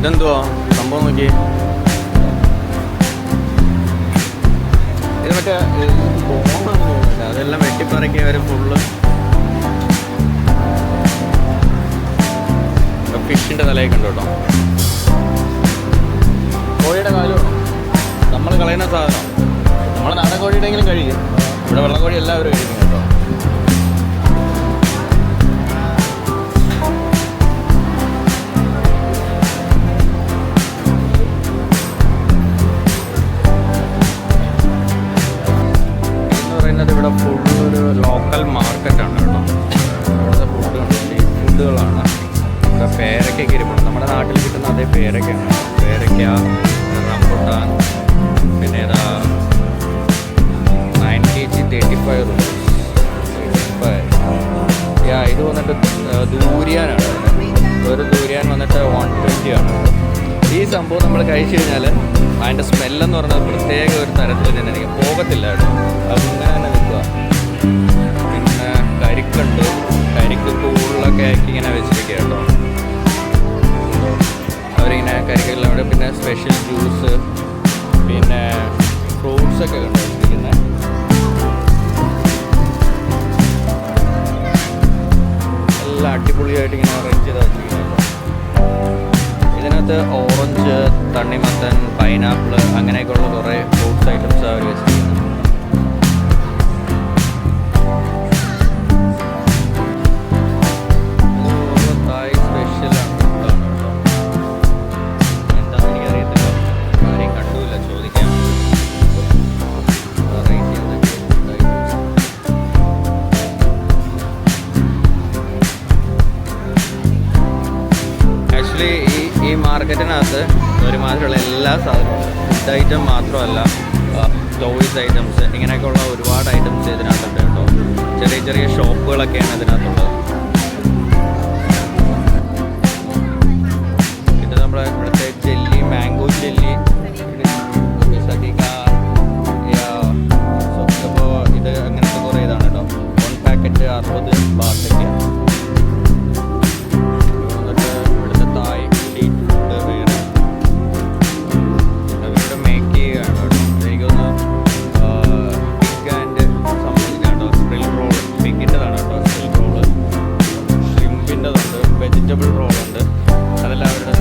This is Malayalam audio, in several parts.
ഇതെന്തുവാ സംഭവം നോക്കി. ഇത് മറ്റേ അതെല്ലാം വെട്ടിപ്പറക്കി അവർ ഫുള്ള് ഫിഷിൻ്റെ തലയൊക്കെ ഉണ്ട് കേട്ടോ. കോഴിയുടെ കാലുമാണോ നമ്മൾ കളയുന്ന സാധനം? നമ്മളെ നാടൻ കോഴിയുടെയെങ്കിലും കഴിയും. ഇവിടെ വെള്ളക്കോഴി എല്ലാവരും കഴിക്കും കേട്ടോ. ഇവിടെ ഫുള്ളൊരു ലോക്കൽ മാർക്കറ്റാണ് കേട്ടോ. ഇവിടുത്തെ ഫുഡുകളാണ്. ഇവിടെ പേരയ്ക്കൊക്കെ ഇരിപ്പുണ്ട്. നമ്മുടെ നാട്ടിൽ കിട്ടുന്ന അതേ പേരയ്ക്കാണ്. പേരയ്ക്ക, റംബുട്ടാൻ, പിന്നെ ഏതാ 9 kg 35 രൂപ. ഇത് വന്നിട്ട് ദൂരിയാനാണ്. ഒരു ദൂരിയാൻ വന്നിട്ട് 120 ആണ്. ഈ സംഭവം നമ്മൾ കഴിച്ചു കഴിഞ്ഞാൽ അതിൻ്റെ സ്മെല്ലെന്ന് പറഞ്ഞാൽ പ്രത്യേക ഒരു തരത്തിൽ തന്നെ എനിക്ക് പോകത്തില്ല കേട്ടോ. അങ്ങനെ തന്നെ വെക്കുക. പിന്നെ കരിക്കുണ്ട്. കരിക്ക് കൂടുതലൊക്കെ ആക്കി ഇങ്ങനെ വെച്ചിരിക്കുക കേട്ടോ. അവരിങ്ങനെ കരിക്കെല്ലാം കൂടെ. പിന്നെ സ്പെഷ്യൽ ജ്യൂസ്, പിന്നെ ഫ്രൂട്ട്സൊക്കെ ഉണ്ട് വെച്ചിരിക്കുന്നത്. എല്ലാം അടിപൊളിയായിട്ട് ഇങ്ങനെ അറേഞ്ച് ചെയ്ത് വെച്ചിരിക്കുന്നത്. ഇതിനകത്ത് ഓറഞ്ച്, തണ്ണിമത്തൻ, പൈനാപ്പിൾ അങ്ങനെയൊക്കെയുള്ള കുറേ ഫ്രൂട്ട്സ് ഐറ്റംസ് അവർ വെച്ചിരിക്കുന്നത്. തായ് സ്പെഷ്യലാണ് കേട്ടോ. എന്താണെന്ന് എനിക്കറിയത്തില്ല. ആരെയും കണ്ടുമില്ല. ചോദിക്കാം. ആക്ച്വലി ഈ മാർക്കറ്റിനകത്ത് ഒരുമാതിരിയുള്ള എല്ലാ സാധനവും ഫുഡ് ഐറ്റം മാത്രമല്ല, ടോയ്സ് ഐറ്റംസ് ഇങ്ങനെയൊക്കെയുള്ള ഒരുപാട് ഐറ്റംസ് ഇതിനകത്തുണ്ട് കേട്ടോ. ചെറിയ ചെറിയ ഷോപ്പുകളൊക്കെയാണ് ഇതിനകത്തുള്ളത്. ഇത് നമ്മുടെ ഇവിടുത്തെ ജെല്ലി, മാംഗോ ജെല്ലി, അപ്പോൾ ഇത് അങ്ങനത്തെ കുറേ ഇതാണ് കേട്ടോ. 1 പാക്കറ്റ് 60 ബാത്തൊക്കെ. വെജിറ്റബിൾ റോളുണ്ട്. അതെല്ലാം അവരുടെ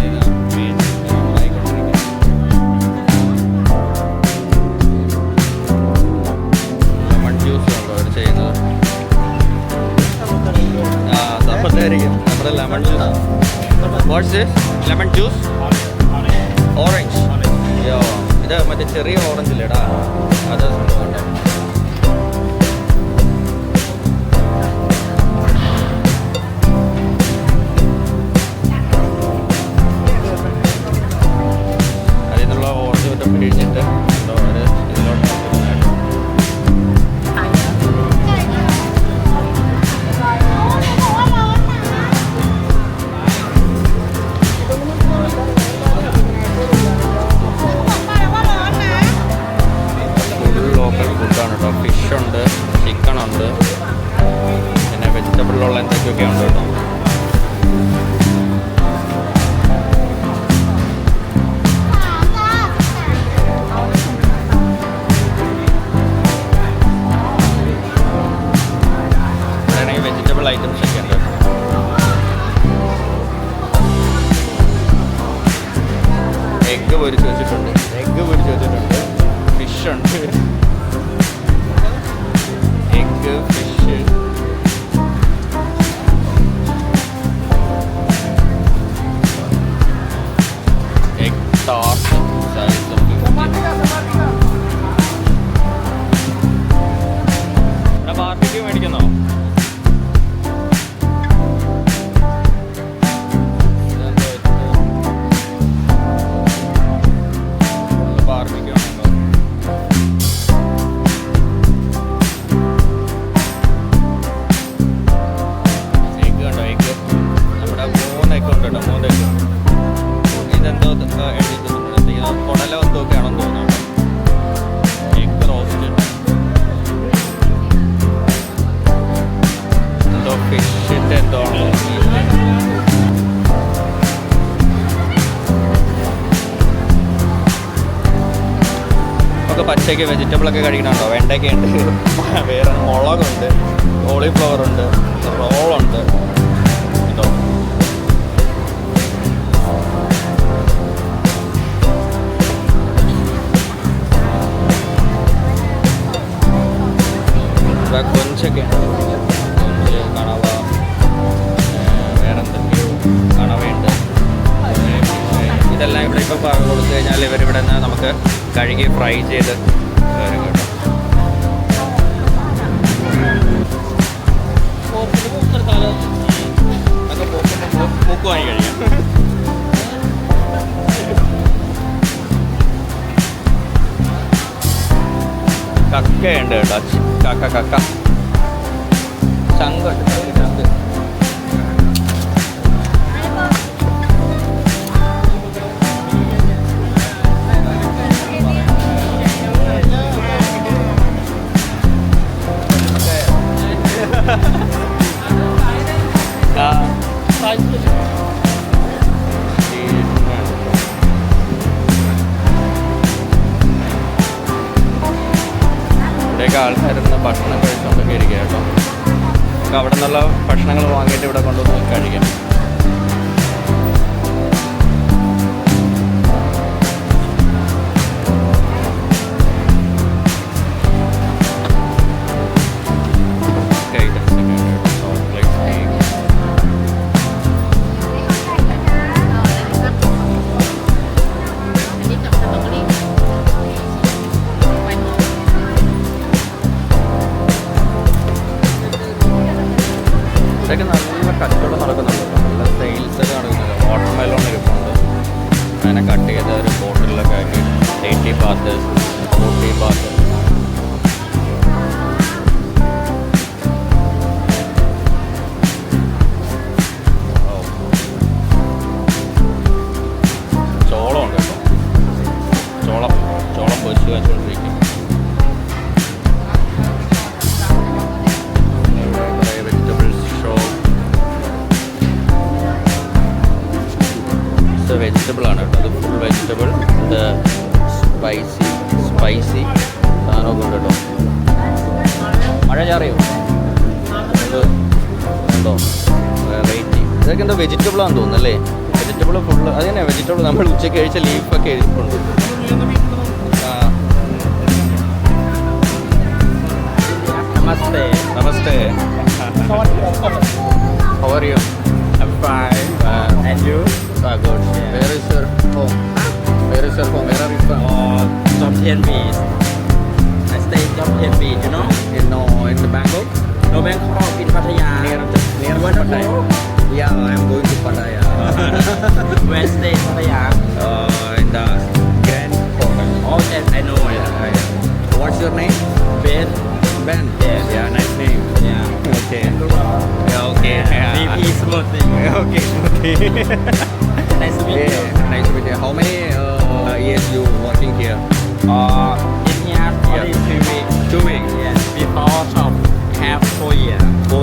ലെമൺ ജ്യൂസ് ഉണ്ടോ അവർ ചെയ്യുന്നത്? സപ്പത്തായിരിക്കും നമ്മുടെ lemon juice. What's this? Lemon juice, orange. ഇത് മറ്റേ ചെറിയ ഓറഞ്ച് ഇല്ലേടാ, അത് സംഭവം. പിഴിഞ്ഞിട്ട് അവർ ഇതിലോട്ട് ഫുൾ ലോക്കൽ ഫുഡാണ് കേട്ടോ. ഫിഷുണ്ട്, ചിക്കനുണ്ട്, പിന്നെ വെജിറ്റബിളിലുള്ള എന്തൊക്കെയൊക്കെ ഉണ്ട് കേട്ടോ. വെജിറ്റബിൾ ഐറ്റംസ് ഒക്കെ ഉണ്ട്. എഗ്ഗ് പൊരിച്ച് വെച്ചിട്ടുണ്ട്. ഫിഷ് ഉണ്ട്. Egg, fish, egg tart barbecue മേടിക്കുന്നോ? കുടല എന്തൊക്കെ ആണെന്ന് തോന്നുന്നു. എഗ് റോസ്റ്റ്, എന്തോ ഫിഷിൻ്റെ എന്തോ ആണോ. പച്ചയ്ക്ക് വെജിറ്റബിളൊക്കെ കഴിക്കണുണ്ടോ? വെണ്ടയ്ക്ക ഉണ്ട്, വേറെ മുളകുണ്ട്, കോളിഫ്ലവർ ഉണ്ട്, റോളുണ്ട് കേട്ടോ. കൊഞ്ചൊക്കെ ഉണ്ട്, കൊഞ്ച്, കണവ, വേറെ എന്തൊക്കെയോ കണവയുണ്ട്. ഇതെല്ലാം ഇവിടെ ഇപ്പോൾ കൊടുത്തു കഴിഞ്ഞാൽ ഇവരിവിടെ നിന്ന് നമുക്ക് കഴുകി ഫ്രൈ ചെയ്ത് വരും കേട്ടോ. അതൊക്കെ മൂക്ക് വാങ്ങി കഴിയാം. കക്കയുണ്ട് കേട്ടോ, കക്ക ചങ്കുണ്ട്, ചങ്ക്. ഇവിടെയൊക്കെ ആൾക്കാരുന്ന് ഭക്ഷണം കഴിച്ചുകൊണ്ടൊക്കെ ഇരിക്കുക കേട്ടോ. നമുക്ക് അവിടെ നിന്നുള്ള ഭക്ഷണങ്ങൾ വാങ്ങിയിട്ട് ഇവിടെ കൊണ്ടുവന്ന് കഴിക്കാം. ഇതൊക്കെ നല്ല കച്ചവടം നടക്കുന്നുണ്ട്, നല്ല സെയിൽസൊക്കെ നടക്കുന്നുണ്ട്. വാട്ടർ മെലോൺ ഇരിപ്പുണ്ട്, അങ്ങനെ കട്ട് ചെയ്ത ഒരു ബോട്ടിലൊക്കെ ആക്കി 80 ബാത്ത്, 40 ബാത്ത്. ചോളം ഉണ്ട് കേട്ടോ, ചോളം പൊരിച്ച് വെച്ചുകൊണ്ടിരിക്കും. വെജിറ്റബിൾ ആണ് കേട്ടോ, അത് ഫുൾ വെജിറ്റബിൾ. ഇത് സ്പൈസി സാധനമൊക്കെ ഉണ്ട് കേട്ടോ. മഴ ചാറിയോ? ഇത് ഉണ്ടോ വെറൈറ്റി? ഇതൊക്കെ എന്തോ വെജിറ്റബിളാണെന്ന് തോന്നുന്നു അല്ലേ? വെജിറ്റബിൾ ഫുള്ള് അത് തന്നെ വെജിറ്റബിൾ. നമ്മൾ ഉച്ചയ്ക്ക് കഴിച്ച ലീഫൊക്കെ എഴുതിയിട്ടുണ്ട്. Namaste. Namaste. How are you? I'm fine. And you? Good. Yeah. Where is your home? Where is your home? Where are you from? Jom Tien Beach. I stay in Jom Tien Beach, you know? In Bangkok? No, Bangkok, in Pattaya. Near Pattaya. Yeah, I am going to Pattaya. Where stay in Pattaya? In the Grand Hotel. Oh, yes, I know. Yeah. What's your name? Ben. Ben. Yes. Yeah, nice name. Yeah. Okay. Yeah, okay. BP smoothie. Okay, smoothie. Nice to meet you. Yeah, nice to meet you. How many years you working here? In here, only 2 weeks. 2 weeks. Yes. Before shop, have 4 years. 4